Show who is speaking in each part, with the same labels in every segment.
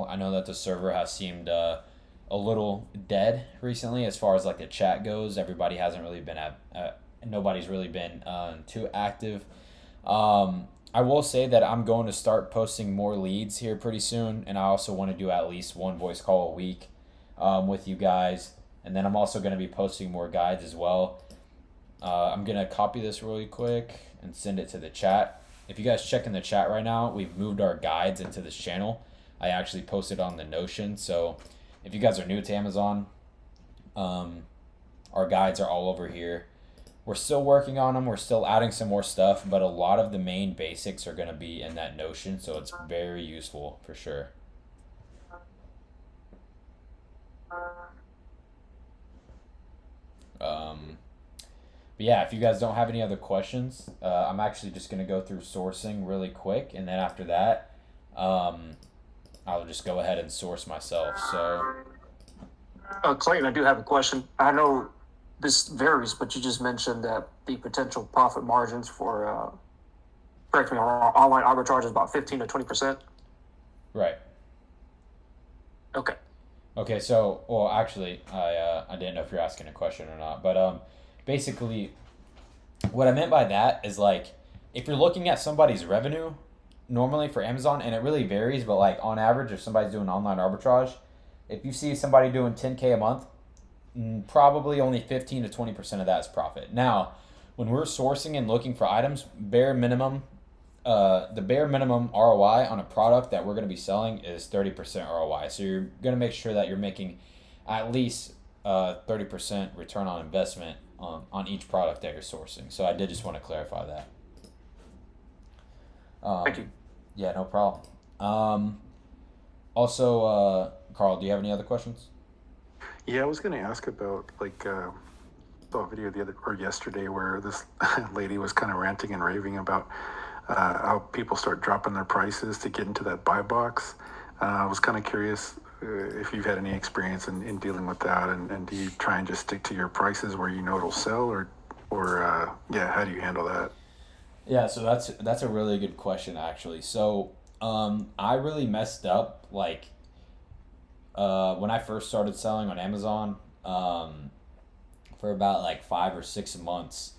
Speaker 1: I know that the server has seemed a little dead recently as far as like the chat goes. Everybody hasn't really been nobody's really been too active. I will say that I'm going to start posting more leads here pretty soon, and I also want to do at least one voice call a week with you guys. And then I'm also going to be posting more guides as well. I'm going to copy this really quick and send it to the chat. If you guys check in the chat right now, we've moved our guides into this channel. I actually posted on the Notion. So if you guys are new to Amazon, our guides are all over here. We're still working on them. We're still adding some more stuff, but a lot of the main basics are going to be in that Notion. So it's very useful for sure. Um, But yeah, if you guys don't have any other questions, I'm actually just going to go through sourcing really quick. And then after that, um, I'll just go ahead and source myself. So,
Speaker 2: Clayton, I do have a question. I know this varies, but you just mentioned that the potential profit margins for, correct me if I'm wrong, online arbitrage is about 15 to 20%.
Speaker 1: right.
Speaker 2: Okay.
Speaker 1: Okay, so, well, actually, I didn't know if you're asking a question or not. But basically, what I meant by that is like, if you're looking at somebody's revenue, normally for Amazon, and it really varies, but like on average, if somebody's doing online arbitrage, if you see somebody doing 10K a month, probably only 15 to 20% of that is profit. Now, when we're sourcing and looking for items, the bare minimum ROI on a product that we're going to be selling is 30% ROI. So you're going to make sure that you're making at least 30% return on investment on each product that you're sourcing. So I did just want to clarify that.
Speaker 2: Thank you.
Speaker 1: Yeah, no problem. Also, Carl, do you have any other questions?
Speaker 3: Yeah, I was going to ask about saw a video the other or yesterday where this lady was kind of ranting and raving about how people start dropping their prices to get into that buy box. I was kind of curious if you've had any experience in dealing with that, and do you try and just stick to your prices where you know it'll sell, or yeah, how do you handle that?
Speaker 1: Yeah, so that's a really good question actually. So, I really messed up like when I first started selling on Amazon for about like 5 or 6 months.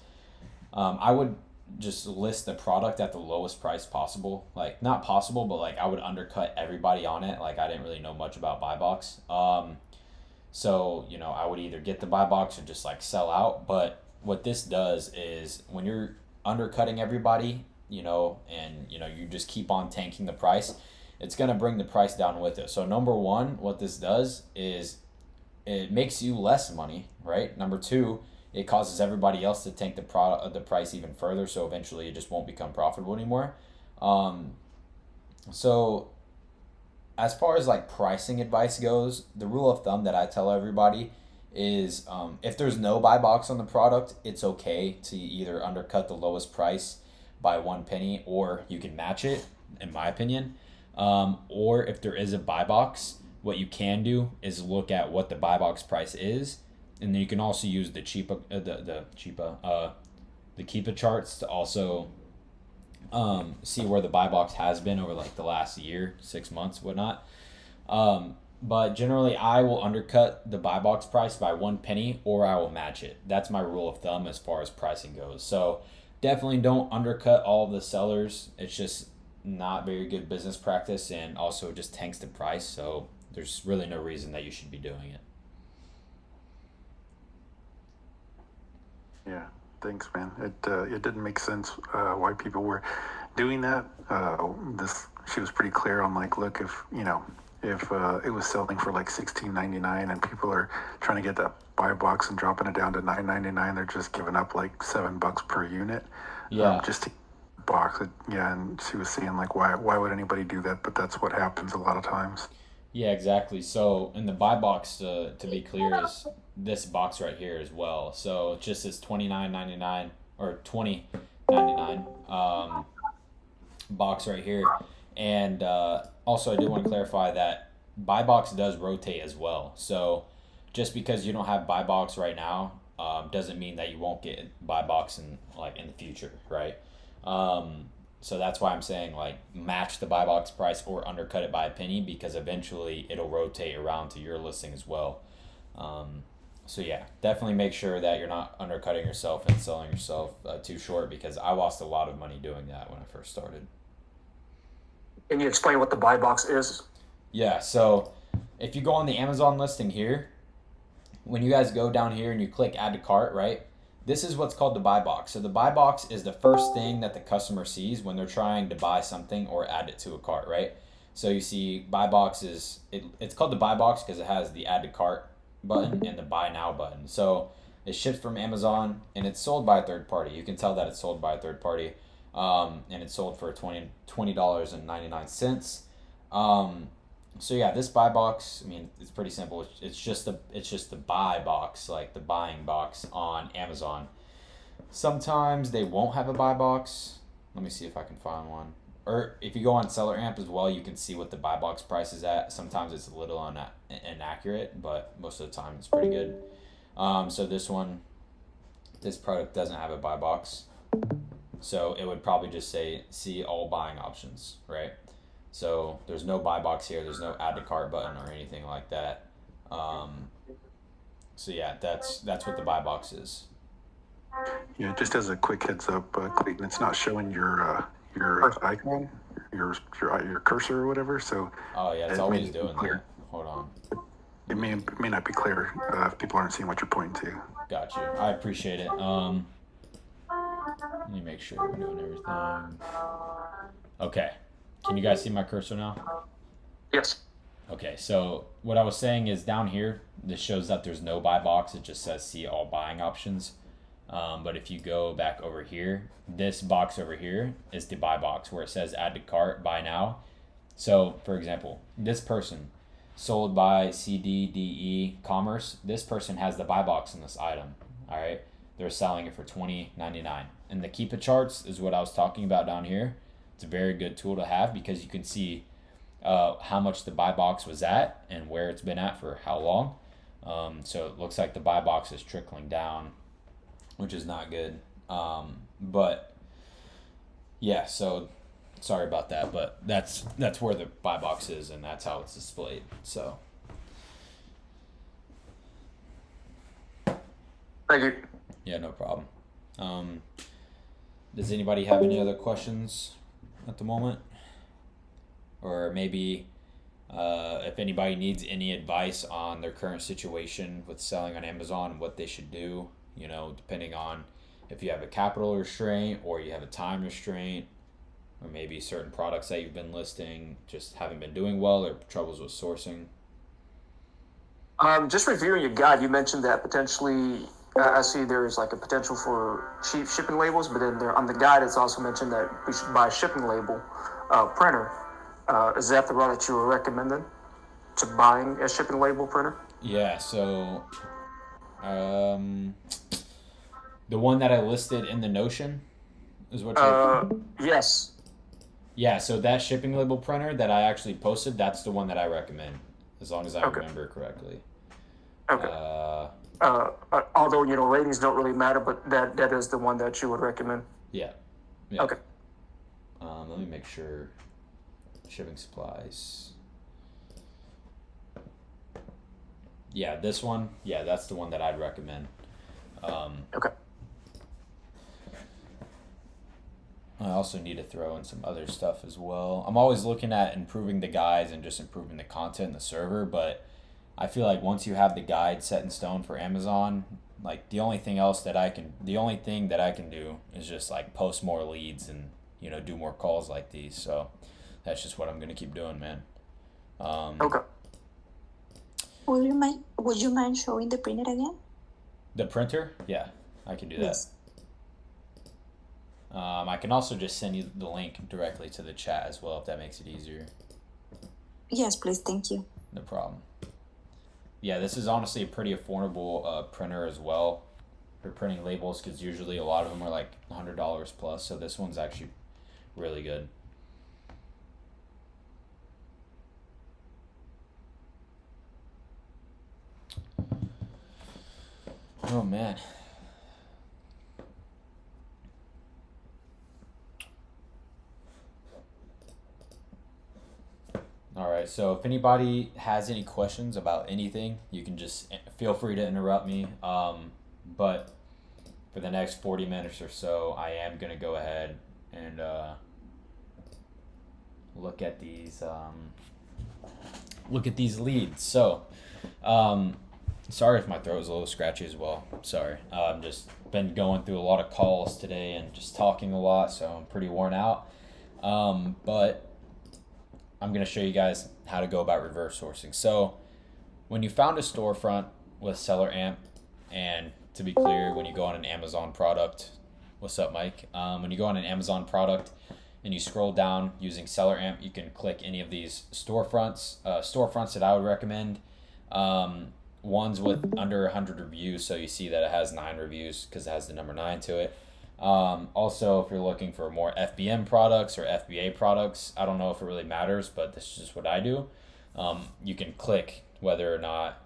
Speaker 1: I would just list the product at the lowest price possible. Like not possible, but like I would undercut everybody on it. Like I didn't really know much about buy box. So I would either get the buy box or just like sell out. But what this does is when you're undercutting everybody, and you just keep on tanking the price, it's gonna bring the price down with it. So number one, what this does is it makes you less money, right? Number two, it causes everybody else to tank the price even further, so eventually it just won't become profitable anymore. Um, so as far as like pricing advice goes, the rule of thumb that I tell everybody is if there's no buy box on the product, it's okay to either undercut the lowest price by 1 penny or you can match it, in my opinion. Or if there is a buy box, what you can do is look at what the buy box price is, and then you can also use the Keepa charts to also see where the buy box has been over like the last year, 6 months, whatnot. But generally, I will undercut the buy box price by 1 penny, or I will match it. That's my rule of thumb as far as pricing goes. So definitely don't undercut all of the sellers. It's just not very good business practice, and also just tanks the price. So there's really no reason that you should be doing it.
Speaker 3: Yeah, thanks, man. It didn't make sense why people were doing that. This She was pretty clear on like, look, if it was selling for like 16.99 and people are trying to get that buy box and dropping it down to 9.99, they're just giving up like $7 per unit,
Speaker 1: Yeah,
Speaker 3: just to box it. Yeah, and she was saying like, why would anybody do that? But that's what happens a lot of times.
Speaker 1: yeah, exactly. So in the buy box, to be clear, is this box right here as well. So it just says 29.99 or 20.99 box right here. And also, I do want to clarify that buy box does rotate as well. So just because you don't have buy box right now doesn't mean that you won't get buy box in the future, right? Um, So that's why I'm saying like match the buy box price or undercut it by a penny, because eventually it'll rotate around to your listing as well. So yeah, definitely make sure that you're not undercutting yourself and selling yourself too short, because I lost a lot of money doing that when I first started.
Speaker 2: Can you explain what the buy box is?
Speaker 1: Yeah, so if you go on the Amazon listing here, when you guys go down here and you click add to cart, right? This is what's called the buy box. So the buy box is the first thing that the customer sees when they're trying to buy something or add it to a cart, right? So you see buy box is, it's called the buy box because it has the add to cart button and the buy now button. So it's shipped from Amazon and it's sold by a third party. You can tell that it's sold by a third party. And it's sold for $20.99. So yeah, this buy box, I mean, it's pretty simple. It's just the buy box, like the buying box on Amazon. Sometimes they won't have a buy box. Let me see if I can find one. Or if you go on Seller Amp as well, you can see what the buy box price is at. Sometimes it's a little inaccurate, but most of the time it's pretty good. So this product doesn't have a buy box. So it would probably just say see all buying options, right? So there's no buy box here. There's no add to cart button or anything like that. So yeah, that's what the buy box is.
Speaker 3: Yeah, just as a quick heads up, Clayton, it's not showing your icon, your cursor or whatever. So
Speaker 1: Oh yeah, it's
Speaker 3: it
Speaker 1: always
Speaker 3: may
Speaker 1: doing
Speaker 3: clear.
Speaker 1: that. Hold on.
Speaker 3: It may not be clear if people aren't seeing what you're pointing to.
Speaker 1: Got you. I appreciate it. Let me make sure we're doing everything. Okay. Can you guys see my cursor now?
Speaker 2: Yes.
Speaker 1: Okay, so what I was saying is down here, this shows that there's no buy box. It just says see all buying options. But if you go back over here, this box over here is the buy box where it says add to cart, buy now. So, for example, this person sold by CDDE Commerce. This person has the buy box in this item. All right, they're selling it for $20.99. And the keep it charts is what I was talking about down here. It's a very good tool to have because you can see how much the buy box was at and where it's been at for how long. So it looks like the buy box is trickling down, which is not good. But yeah, so sorry about that, but that's where the buy box is and that's how it's displayed. So
Speaker 2: Thank you.
Speaker 1: yeah, no problem. Does anybody have any other questions at the moment? Or maybe if anybody needs any advice on their current situation with selling on Amazon, what they should do, depending on if you have a capital restraint or you have a time restraint, or maybe certain products that you've been listing just haven't been doing well or troubles with sourcing.
Speaker 2: Just reviewing your guide, you mentioned that potentially, I see there's like a potential for cheap shipping labels, but then there on the guide it's also mentioned that we should buy a shipping label printer. Is that the route that you were recommending to buying a shipping label printer?
Speaker 1: Yeah, so the one that I listed in the Notion is what you're...
Speaker 2: Yes.
Speaker 1: Yeah, so that shipping label printer that I actually posted, that's the one that I recommend, as long as I
Speaker 2: Okay.
Speaker 1: remember correctly.
Speaker 2: Okay. Although ratings don't really matter, but that is the one that you would recommend.
Speaker 1: Yeah.
Speaker 2: Okay.
Speaker 1: Let me make sure. Shipping supplies. Yeah, this one. Yeah, that's the one that I'd recommend.
Speaker 2: Okay.
Speaker 1: I also need to throw in some other stuff as well. I'm always looking at improving the guides and just improving the content in the server, but I feel like once you have the guide set in stone for Amazon, like the only thing that I can do is just like post more leads and do more calls like these. So that's just what I'm gonna keep doing, man.
Speaker 2: Okay.
Speaker 4: Would you mind showing the printer again?
Speaker 1: The printer, yeah, I can do that.
Speaker 4: Yes.
Speaker 1: I can also just send you the link directly to the chat as well if that makes it easier.
Speaker 4: Yes, please. Thank you.
Speaker 1: No problem. Yeah, this is honestly a pretty affordable printer as well for printing labels, because usually a lot of them are like $100 plus. So this one's actually really good. Oh man. right, so if anybody has any questions about anything, you can just feel free to interrupt me. But for the next 40 minutes or so, I am going to go ahead and look at these leads. So, sorry if my throat is a little scratchy as well. Sorry. I've just been going through a lot of calls today and just talking a lot, so I'm pretty worn out. But I'm going to show you guys how to go about reverse sourcing. So when you found a storefront with Seller Amp, and to be clear, when you go on an Amazon product, what's up, Mike? When you go on an Amazon product and you scroll down using Seller Amp, you can click any of these storefronts. Storefronts that I would recommend, ones with under 100 reviews, so you see that it has 9 reviews because it has the number 9 to it. Also, if you're looking for more FBM products or FBA products, I don't know if it really matters, but this is just what I do. You can click whether or not,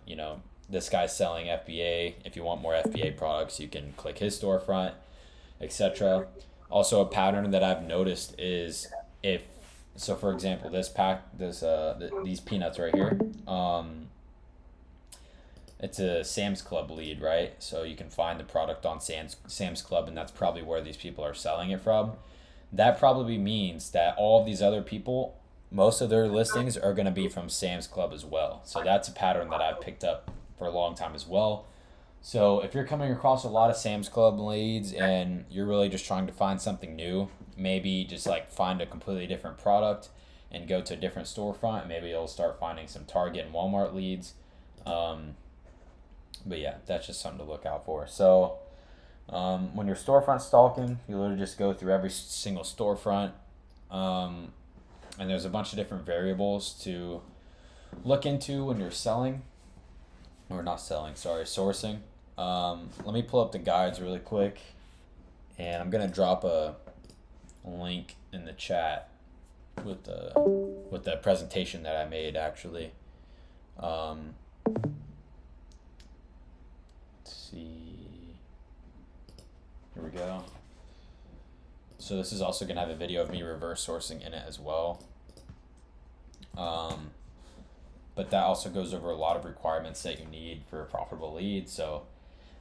Speaker 1: this guy's selling FBA. If you want more FBA products, you can click his storefront, etc. Also, a pattern that I've noticed is for example, these peanuts right here, it's a Sam's Club lead, right? So you can find the product on Sam's Club, and that's probably where these people are selling it from. That probably means that all of these other people, most of their listings are going to be from Sam's Club as well. So that's a pattern that I've picked up for a long time as well. So if you're coming across a lot of Sam's Club leads and you're really just trying to find something new, maybe just like find a completely different product and go to a different storefront. Maybe you'll start finding some Target and Walmart leads. But yeah, that's just something to look out for. So when you're storefront stalking, you literally just go through every single storefront. And there's a bunch of different variables to look into when you're sourcing. Let me pull up the guides really quick, and I'm gonna drop a link in the chat with the presentation that I made actually. Let's see. Here we go. So this is also gonna have a video of me reverse sourcing in it as well. But that also goes over a lot of requirements that you need for a profitable lead. So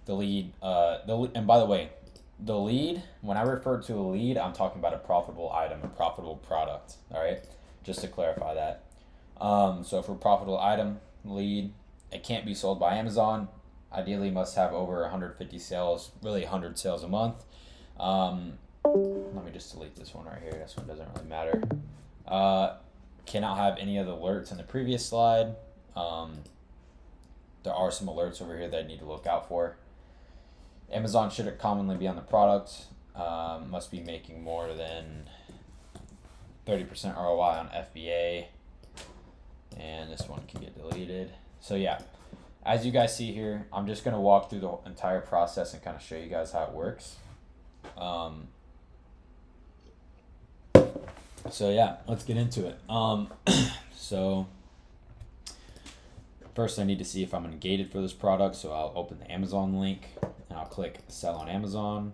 Speaker 1: the lead, and by the way, the lead, when I refer to a lead, I'm talking about a profitable item, a profitable product. All right, just to clarify that. So for a profitable item lead, it can't be sold by Amazon. Ideally, must have over 150 sales, really 100 sales a month. Let me just delete this one right here. This one doesn't really matter. Cannot have any of the alerts in the previous slide. There are some alerts over here that I need to look out for. Amazon should commonly be on the product. Must be making more than 30% ROI on FBA. And this one can get deleted. So yeah, as you guys see here, I'm just going to walk through the entire process and kind of show you guys how it works. So yeah, let's get into it. So first I need to see if I'm ungated for this product. So I'll open the Amazon link and I'll click sell on Amazon.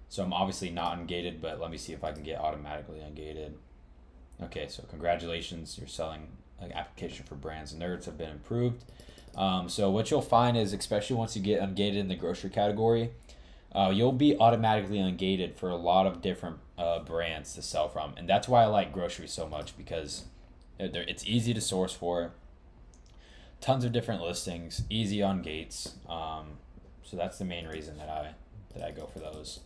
Speaker 1: So I'm obviously not ungated, but let me see if I can get automatically ungated. Okay, so congratulations, you're selling an application for brands and nerds have been approved. So what you'll find is, especially once you get ungated in the grocery category, you'll be automatically ungated for a lot of different brands to sell from. And that's why I like grocery so much, because it's easy to source for, tons of different listings, easy on gates. So that's the main reason that I go for those.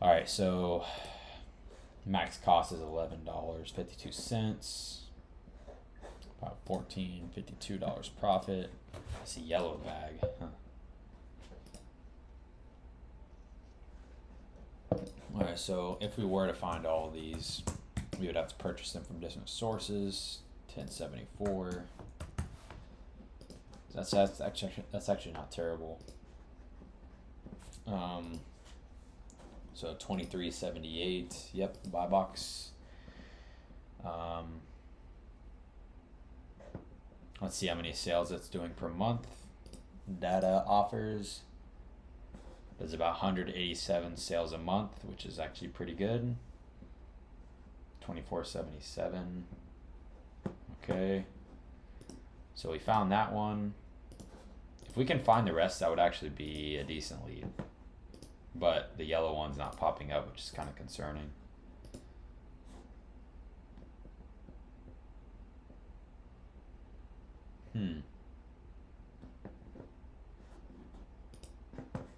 Speaker 1: All right, so max cost is $11.52, about $14.52 profit. It's a yellow bag. Huh. All right, so if we were to find all of these, we would have to purchase them from different sources. 1074. That's actually not terrible. So 2378. Yep, buy box. Let's see how many sales it's doing per month. Data offers. There's about 187 sales a month, which is actually pretty good. 2477. Okay. So we found that one. If we can find the rest, that would actually be a decent lead. But the yellow one's not popping up, which is kind of concerning.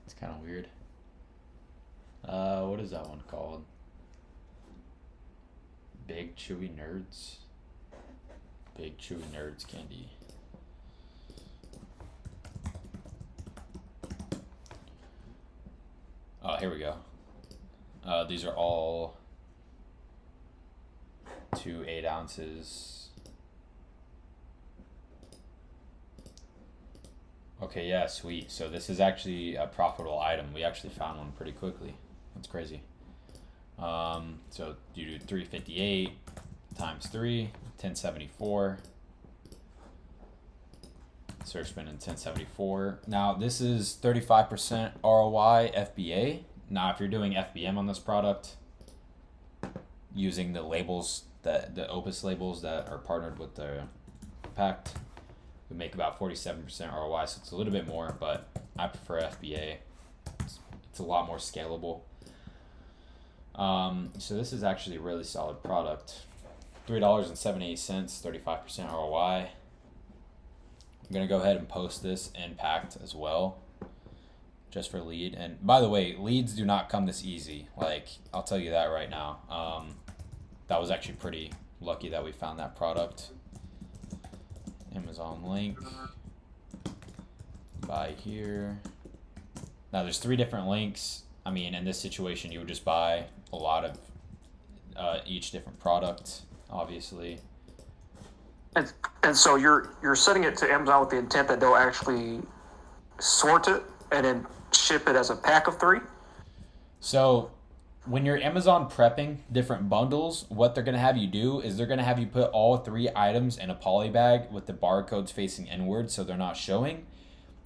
Speaker 1: It's kind of weird. What is that one called? Big Chewy Nerds. Big Chewy Nerds candy. Oh, here we go. These are all 2 8 ounces. Okay, yeah, sweet. So this is actually a profitable item. We actually found one pretty quickly. That's crazy. So you do 358 times 3, 1074. Search spin in 1074. Now this is 35% ROI FBA. Now if you're doing FBM on this product, using the labels, the Opus labels that are partnered with the Pact, we make about 47% ROI, so it's a little bit more, but I prefer FBA. It's a lot more scalable. So this is actually a really solid product. $3.78, 35% ROI. I'm gonna go ahead and post this in Pact as well, just for lead. And by the way, leads do not come this easy. Like, I'll tell you that right now. That was actually pretty lucky that we found that product. Amazon link. Buy here. Now there's 3 different links. I mean, in this situation, you would just buy a lot of each different product, obviously.
Speaker 2: And so you're setting it to Amazon with the intent that they'll actually sort it and then ship it as a pack of 3?
Speaker 1: So when you're Amazon prepping different bundles, what they're going to have you do is they're going to have you put all 3 items in a poly bag with the barcodes facing inward so they're not showing.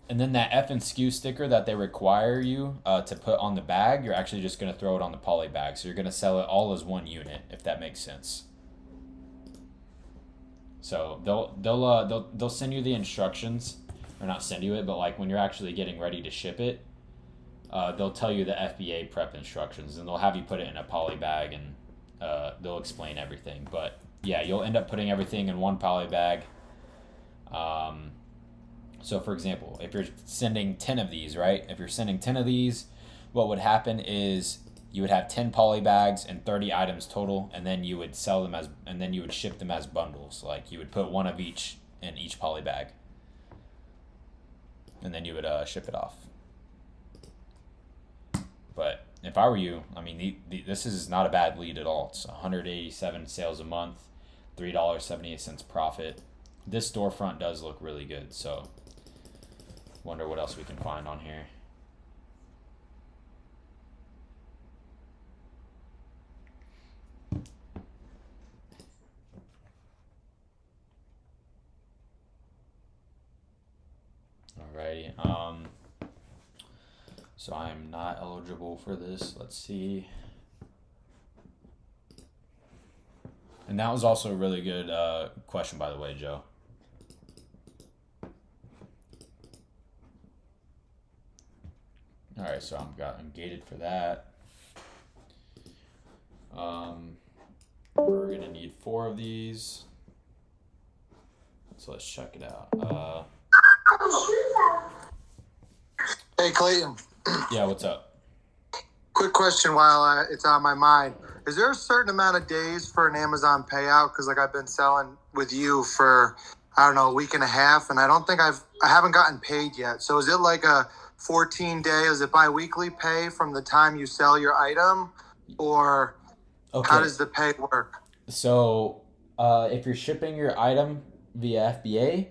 Speaker 1: And then that F and SKU sticker that they require you to put on the bag, you're actually just going to throw it on the poly bag. So you're going to sell it all as one unit, if that makes sense. So they'll send you the instructions, or not send you it, but like when you're actually getting ready to ship it, they'll tell you the FBA prep instructions, and they'll have you put it in a poly bag, and they'll explain everything. But yeah, you'll end up putting everything in one poly bag. So for example, if you're sending 10 of these, right? If you're sending 10 of these, what would happen is you would have 10 poly bags and 30 items total, and then you would sell them and then you would ship them as bundles. Like you would put one of each in each poly bag, and then you would ship it off. But if I were you, I mean, this is not a bad lead at all. It's 187 sales a month, $3.78 profit. This storefront does look really good, so wonder what else we can find on here. Alrighty, so I am not eligible for this. Let's see. And that was also a really good question, by the way, Joe. Alright, so I'm gated for that. We're gonna need 4 of these. So let's check it out.
Speaker 5: Hey, Clayton.
Speaker 1: Yeah, what's up?
Speaker 5: Quick question while it's on my mind. Is there a certain amount of days for an Amazon payout? Because like I've been selling with you for, I don't know, a week and a half, and I don't think I haven't gotten paid yet. So is it like a 14-day, is it bi-weekly pay from the time you sell your item? Or how does the pay work?
Speaker 1: So if you're shipping your item via FBA,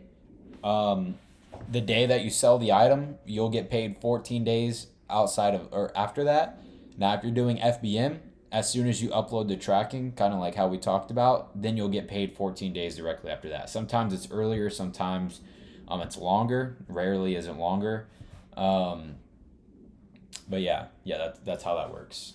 Speaker 1: the day that you sell the item, you'll get paid 14 days outside of or after that. Now, if you're doing FBM, as soon as you upload the tracking, kind of like how we talked about, then you'll get paid 14 days directly after that. Sometimes it's earlier, sometimes it's longer. Rarely isn't longer. But yeah, that's how that works.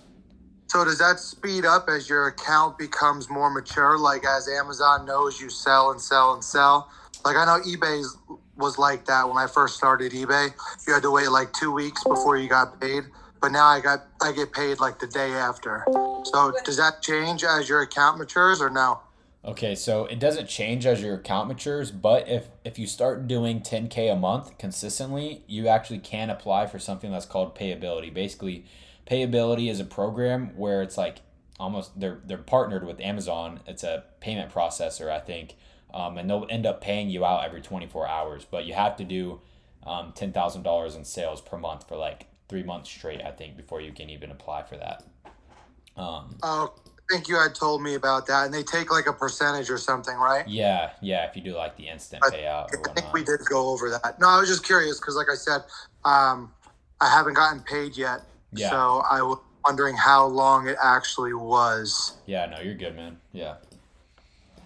Speaker 5: So does that speed up as your account becomes more mature? Like as Amazon knows you sell and sell and sell. Like I know eBay's was like that when I first started eBay. You had to wait like 2 weeks before you got paid. But now I get paid like the day after. So does that change as your account matures or no?
Speaker 1: Okay, so it doesn't change as your account matures, but if you start doing 10K a month consistently, you actually can apply for something that's called payability. Basically, payability is a program where it's like almost they're partnered with Amazon. It's a payment processor, I think, and they'll end up paying you out every 24 hours. But you have to do $10,000 in sales per month for like 3 months straight, I think, before you can even apply for that.
Speaker 5: Oh, I think you had told me about that, and they take like a percentage or something, right?
Speaker 1: Yeah, if you do like the instant payout or
Speaker 5: I think we
Speaker 1: whatnot.
Speaker 5: did go over that. No, I was just curious because, like I said, I haven't gotten paid yet,
Speaker 1: Yeah.
Speaker 5: so I was wondering how long it actually was.
Speaker 1: Yeah, no, you're good, man. Yeah.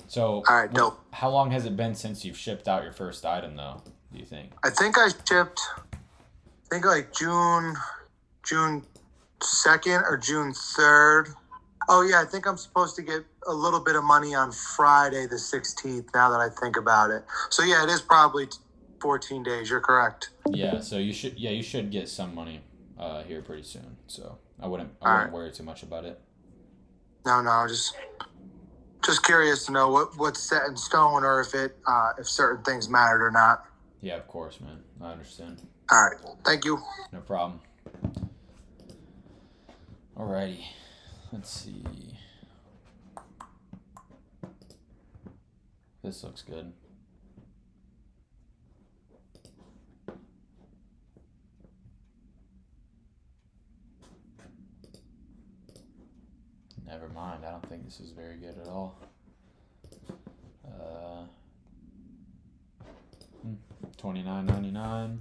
Speaker 1: So,
Speaker 5: All right, dope.
Speaker 1: how long has it been since you've shipped out your first item, though? Do you think?
Speaker 5: I think I shipped. I think like June 2nd or June 3rd. Oh yeah, I think I'm supposed to get a little bit of money on Friday the 16th. Now that I think about it, so yeah, it is probably 14 days. You're correct.
Speaker 1: Yeah. So you should get some money here pretty soon. So I wouldn't
Speaker 5: All right.
Speaker 1: worry too much about it.
Speaker 5: No, just curious to know what's set in stone or if certain things mattered or not.
Speaker 1: Yeah, of course, man. I understand.
Speaker 5: All right, thank you.
Speaker 1: No problem. Alrighty. Let's see. This looks good. Never mind. I don't think this is very good at all. $29.99.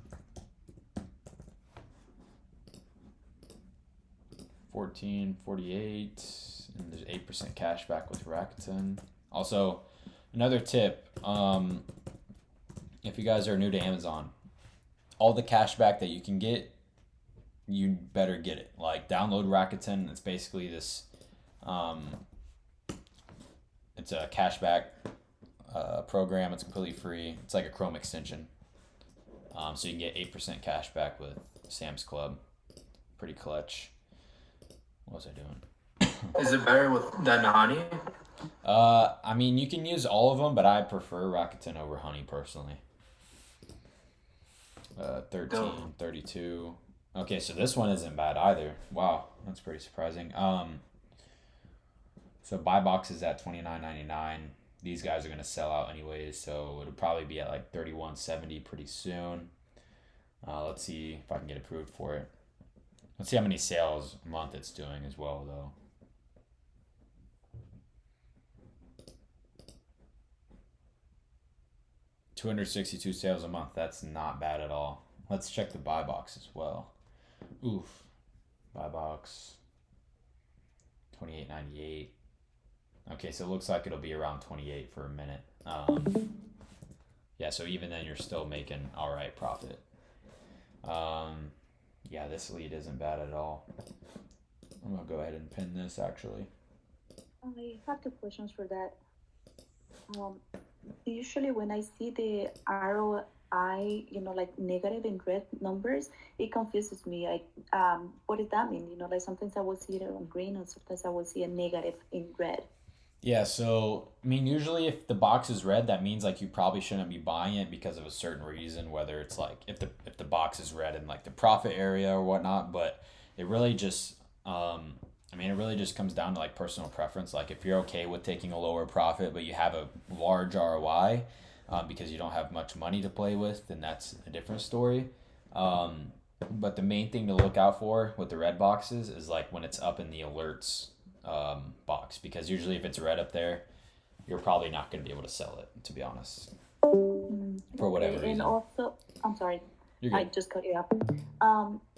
Speaker 1: 14.48, and there's 8% cash back with Rakuten. Also, another tip, if you guys are new to Amazon, all the cash back that you can get, you better get it. Like download Rakuten. It's basically this, it's a cashback program. It's completely free. It's like a Chrome extension. So you can get 8% cash back with Sam's Club. Pretty clutch. What was I doing?
Speaker 2: Is it better than honey?
Speaker 1: I mean, you can use all of them, but I prefer Rakuten over Honey personally. 13, 32. Okay, so this one isn't bad either. Wow, that's pretty surprising. So buy box is at $29.99. These guys are gonna sell out anyways, so it'll probably be at like $31.70 pretty soon. Let's see if I can get approved for it. Let's see how many sales a month it's doing as well, though. $262 sales a month. That's not bad at all. Let's check the buy box as well. Oof. Buy box. $28.98. Okay, so it looks like it'll be around 28 for a minute. Yeah, so even then you're still making all right profit. Yeah, this lead isn't bad at all. I'm gonna go ahead and pin this actually.
Speaker 4: I have two questions for that. Usually when I see the ROI, like negative and red numbers, it confuses me. What does that mean? Like sometimes I will see it on green and sometimes I will see a negative in red.
Speaker 1: Yeah, so I mean, usually if the box is red, that means like you probably shouldn't be buying it because of a certain reason, whether it's like if the box is red in like the profit area or whatnot. But it really just, it really just comes down to like personal preference. Like if you're okay with taking a lower profit, but you have a large ROI, because you don't have much money to play with, then that's a different story. But the main thing to look out for with the red boxes is like when it's up in the alerts box, because usually if it's red up there, you're probably not going to be able to sell it, to be honest, for whatever reason.
Speaker 4: And also, I'm sorry, I just cut you off.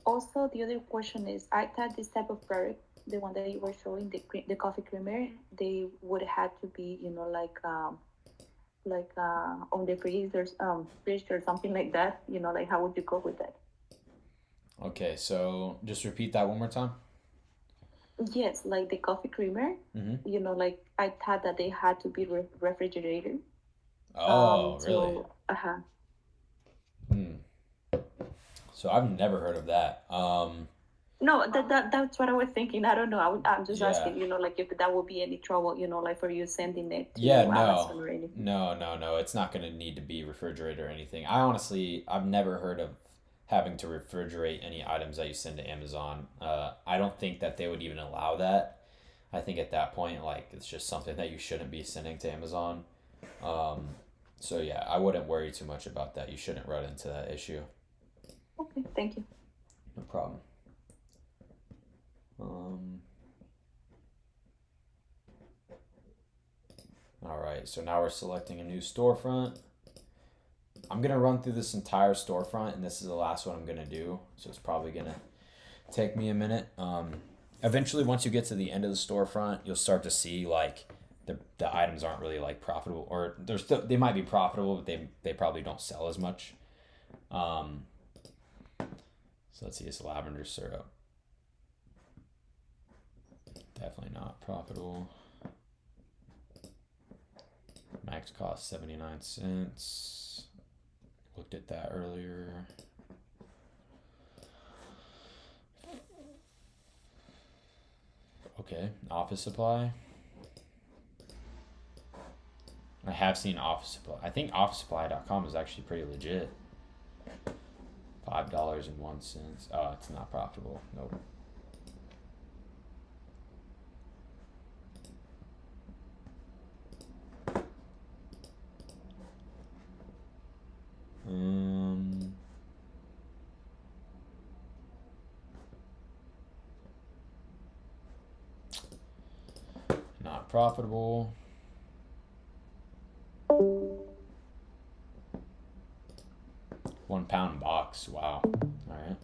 Speaker 4: Also, the other question is, I thought this type of product, the one that you were showing, the coffee creamer, they would have to be, like on the fridge or something like that. Like how would you go with that?
Speaker 1: Okay, so just repeat that one more time.
Speaker 4: Yes, like the coffee creamer.
Speaker 1: Mm-hmm.
Speaker 4: Like I thought that they had to be refrigerated.
Speaker 1: Oh, really?
Speaker 4: So
Speaker 1: Hmm. So I've never heard of that.
Speaker 4: no, that's what I was thinking. I don't know. I'm just
Speaker 1: Yeah.
Speaker 4: asking. Like if that would be any trouble. Like for you sending it
Speaker 1: Yeah,
Speaker 4: to
Speaker 1: no.
Speaker 4: Amazon or anything.
Speaker 1: No. It's not going to need to be refrigerated or anything. I've never heard of having to refrigerate any items that you send to Amazon. I don't think that they would even allow that. I think at that point, like, it's just something that you shouldn't be sending to Amazon. Um, so yeah, I wouldn't worry too much about that. You shouldn't run into that issue.
Speaker 4: Okay, thank you.
Speaker 1: No problem. Um, all right, so now we're selecting a new storefront. I'm gonna run through this entire storefront, and this is the last one I'm gonna do. So it's probably gonna take me a minute. Eventually, once you get to the end of the storefront, you'll start to see like the items aren't really like profitable, or they're still they might be profitable, but they probably don't sell as much. Um, so let's see, it's lavender syrup. Definitely not profitable. Max cost 79 cents. Looked at that earlier. Okay, office supply. I have seen office supply. I think officesupply.com is actually pretty legit. $5.01. Oh, it's not profitable. Nope. Not profitable. £1 box. Wow. All right.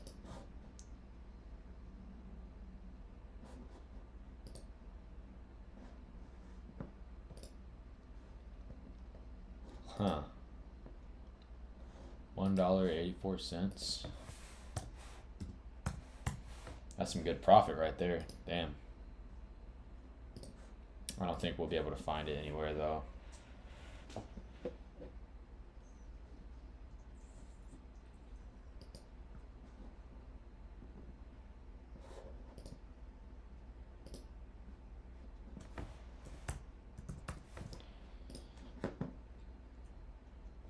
Speaker 1: Huh. $1.84. That's some good profit right there. Damn. I don't think we'll be able to find it anywhere though.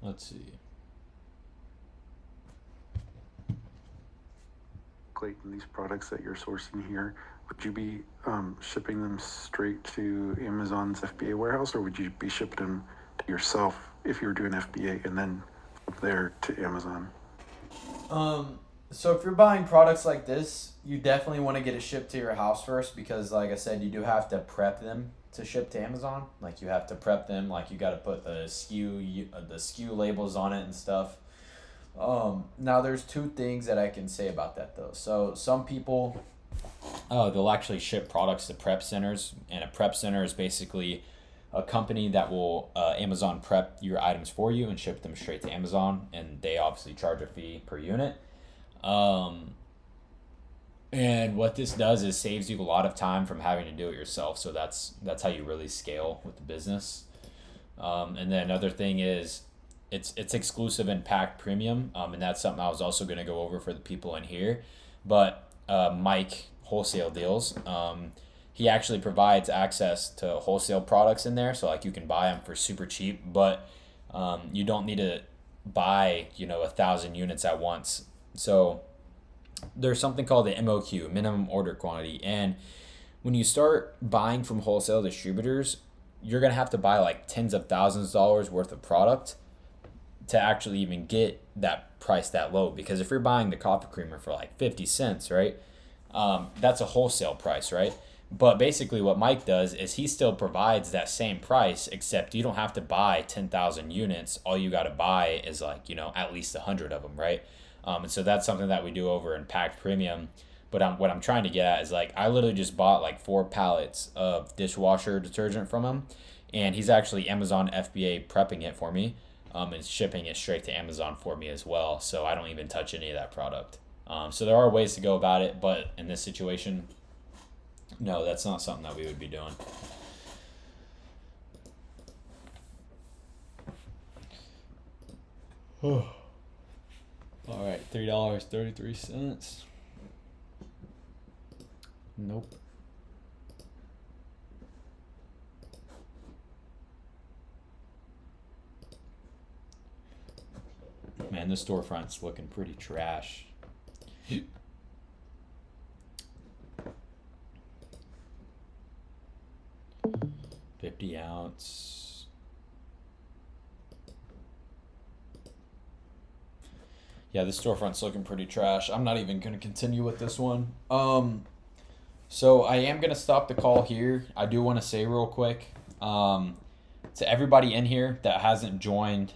Speaker 1: Let's see.
Speaker 3: Clayton, these products that you're sourcing here, would you be shipping them straight to Amazon's FBA warehouse, or would you be shipping them to yourself if you were doing FBA and then from there to Amazon?
Speaker 1: So if you're buying products like this, you definitely want to get it shipped to your house first because, like I said, you do have to prep them to ship to Amazon. Like you have to prep them, like you got to put the SKU labels on it and stuff. Now there's two things that I can say about that though. So some people, they'll actually ship products to prep centers, and a prep center is basically a company that will Amazon prep your items for you and ship them straight to Amazon, and they obviously charge a fee per unit. And what this does is saves you a lot of time from having to do it yourself. So that's how you really scale with the business. And then another thing is it's exclusive and packed premium, and that's something I was also going to go over for the people in here. But Mike Wholesale Deals, he actually provides access to wholesale products in there, so like you can buy them for super cheap, but you don't need to buy 1,000 units at once. So there's something called the MOQ, minimum order quantity, and when you start buying from wholesale distributors, you're gonna have to buy like tens of thousands of dollars worth of product to actually even get that price that low. Because if you're buying the coffee creamer for like 50 cents, right, that's a wholesale price, right? But basically what Mike does is he still provides that same price, except you don't have to buy 10,000 units. All you got to buy is like at least 100 of them, right? And so that's something that we do over in packed premium. But what I'm trying to get at is like I literally just bought like 4 pallets of dishwasher detergent from him, and he's actually Amazon FBA prepping it for me, and shipping it straight to Amazon for me as well. So I don't even touch any of that product. So there are ways to go about it, but in this situation, No, that's not something that we would be doing. All right, $3.33. Nope. Man, this storefront's looking pretty trash. 50-ounce. Yeah, this storefront's looking pretty trash. I'm not even going to continue with this one. So I am going to stop the call here. I do want to say real quick to everybody in here that hasn't joined